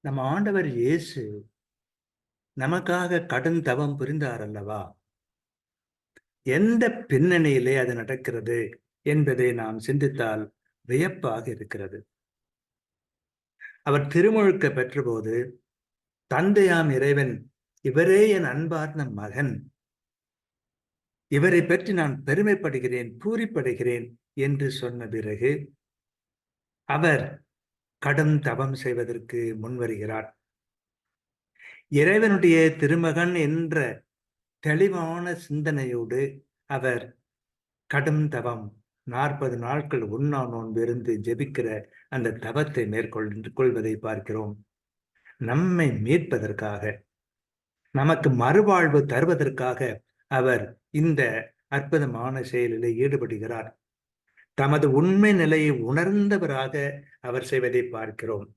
நம்ம ஆண்டவர் இயேசு நமக்காக கடும் தவம் புரிந்தார் அல்லவா? எந்த பின்னணியிலே அது நடக்கிறது என்பதை நாம் சிந்தித்தால் வியப்பாக இருக்கிறது. அவர் திருமுழுக்க பெற்றபோது தந்தையாம் இறைவன், இவரே என் அன்பார்ந்த மகன், இவரை பற்றி நான் பெருமைப்படுகிறேன், பூரிப்படைகிறேன் என்று சொன்ன பிறகு அவர் கடும் தவம் செய்வதற்கு முன்வருகிறார். இறைவனுடைய திருமகன் என்ற தெளிவான சிந்தனையோடு அவர் கடும் தவம் 40 நாட்கள் உண்ணா நோன்பு இருந்து ஜெபிக்கிற அந்த தவத்தை மேற்கொள்வதை பார்க்கிறோம். நம்மை மீட்பதற்காக, நமக்கு மறுவாழ்வு தருவதற்காக அவர் இந்த அற்புதமான செயலில் ஈடுபடுகிறார். தமது உண்மை நிலையை உணர்ந்தவராக அவர் செய்வதை பார்க்கிறோம்.